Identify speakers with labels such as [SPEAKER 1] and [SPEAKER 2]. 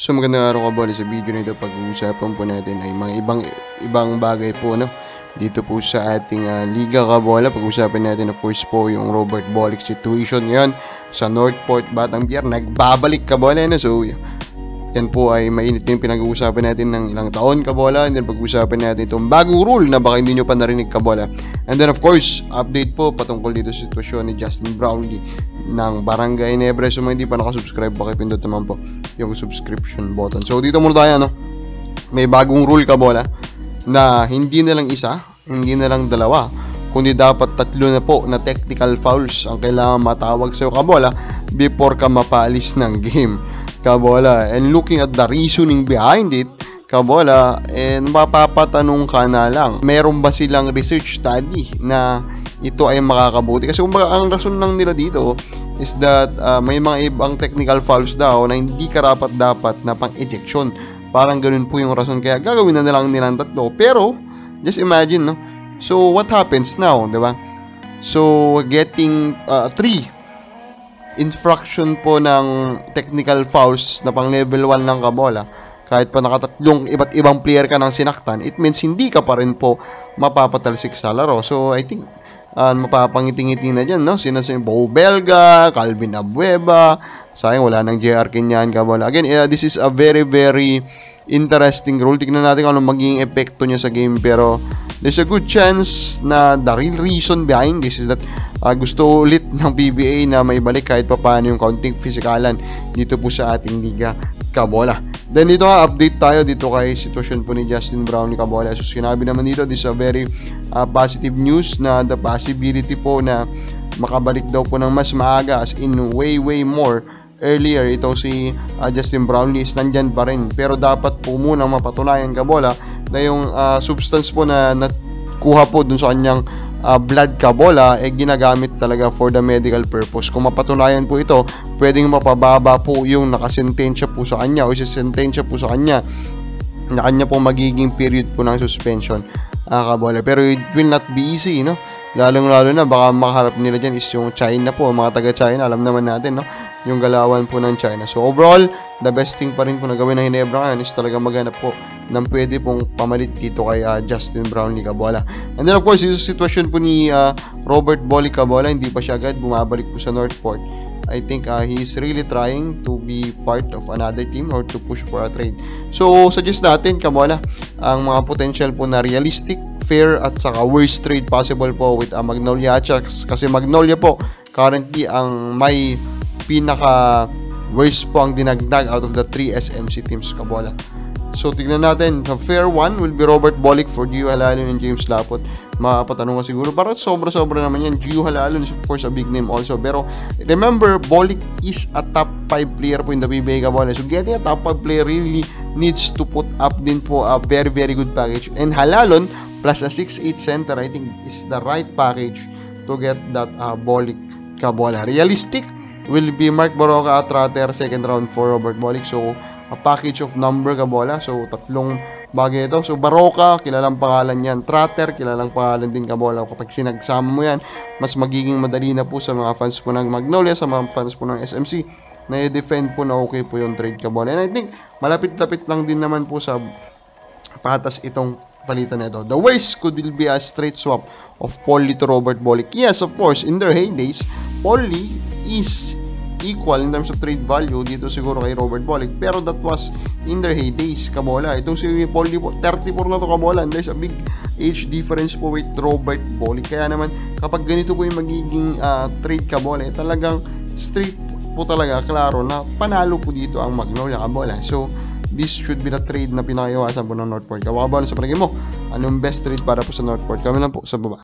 [SPEAKER 1] So magandang araw kabola, sa video na ito pag-uusapan po natin ay mga ibang bagay po dito po sa ating liga kabola. Pag-uusapan natin of course po yung Robert Bolick situation ngayon sa Northport Batangbiyar, nagbabalik kabola so yan po ay mainit yung pinag-uusapan natin ng ilang taon kabola, and then pag-uusapan natin itong bagong rule na baka hindi nyo pa narinig kabola, and then of course update po patungkol dito sa sitwasyon ni Justin Brownlee ng Barangay Nebre. So hindi pa nakasubscribe, pakipindot naman po yung subscription button. So dito muna tayo may bagong rule kabola na hindi na lang isa, hindi na lang dalawa, kundi dapat 3 na po na technical fouls ang kailangan matawag sa'yo kabola before ka mapaalis ng game kabola. And looking at the reasoning behind it kabola, and mapapatanong ka na lang, meron ba silang research study na ito ay makakabuti? Kasi kumbaga ang rason lang nila dito is that may mga ibang technical fouls daw na hindi karapat-dapat na pang-ejection. Parang ganun po yung rason, kaya gagawin na lang nilang 3. Pero just imagine so what happens now, di ba? So getting 3 infraction po ng technical fouls na pang level 1 ng kabola, kahit pa nakatatlong iba't ibang player ka ng sinaktan, it means hindi ka pa rin po mapapatalsik sa laro. So I think mapapangiti-ngiti na dyan, sino si Bo Belga, Calvin Abueva, sayang wala nang JR Kenyan kabola. Again, this is a very interesting rule. Tignan natin kung ano magiging epekto niya sa game, pero there's a good chance na the real reason behind this is that gusto ulit ng PBA na may balik kahit pa paano yung counting physikalan dito po sa ating liga kabola. Then dito update tayo dito kay sitwasyon po ni Justin Brownlee kabola. So sinabi naman dito, this is a very positive news na the possibility po na makabalik daw po ng mas maaga, as in way more earlier. Ito si Justin Brownlee is nandyan pa rin, pero dapat po muna mapatunayan kabola na yung substance po na nakuha po dun sa kanyang blood kabola ginagamit talaga for the medical purpose. Kung mapatunayan po ito, pwedeng mapababa po yung nakasentensya po sa kanya o isasentensya po sa kanya na kanya po magiging period po ng suspension kabola. Pero it will not be easy, lalong-lalo na baka makaharap nila dyan is yung China po, mga taga-China. Alam naman natin, yung galawan po ng China. So overall, the best thing pa rin po na gawin ng Ginebra ngayon is talaga maghanap po ng pwede pong pamalit dito kay Justin Brownlee kabola. And then of course, yung sitwasyon po ni Robert Bolick kabola, hindi pa siya agad bumabalik po sa Northport. I think he's really trying to be part of another team or to push for a trade. So suggest natin kabola ang mga potential po na realistic, fair at saka worst trade possible po with Magnolia Hatchet, kasi Magnolia po currently ang may pinaka worst po ang dinagdag out of the 3 SMC teams kabola. So tignan natin, the fair one will be Robert Bolick for Gio Halalon and James Lapot. Mapatanong ka siguro, parang sobra-sobra naman yan. Gio Halalon is of course a big name also, pero remember, Bolick is a top 5 player po in the PBA kabola. So getting a top 5 player really needs to put up din po a very good package, and Halalon plus a 6'8 center I think is the right package to get that Bolick kabola. Realistic will be Mark Baroka at Tratter, second round for Robert Bolick. So a package of number kabola. So 3 bagay ito. So Baroka, kilalang pangalan yan. Tratter, kilalang pangalan din kabola. Kapag sinagsama mo yan, mas magiging madali na po sa mga fans po ng Magnolia, sa mga fans po ng SMC na i-defend po na okay po yung trade kabola. And I think malapit-lapit lang din naman po sa patas itong palitan na ito. The worst could be a straight swap of Paulie to Robert Bolick. Yes, of course, in their heydays, Paulie is equal in terms of trade value dito siguro kay Robert Bolick, pero that was in their heydays kabola. Itong si Paulie po, 34 na to kabola, and there's a big age difference po with Robert Bolick. Kaya naman kapag ganito po yung magiging trade kabola, talagang straight po talaga, klaro na panalo po dito ang Magnolia kabola. So this should be the trade na pinakaiwasan po ng Northport. Kabola, sa palagay mo, anong best trade para po sa Northport? Kami lang po sa baba.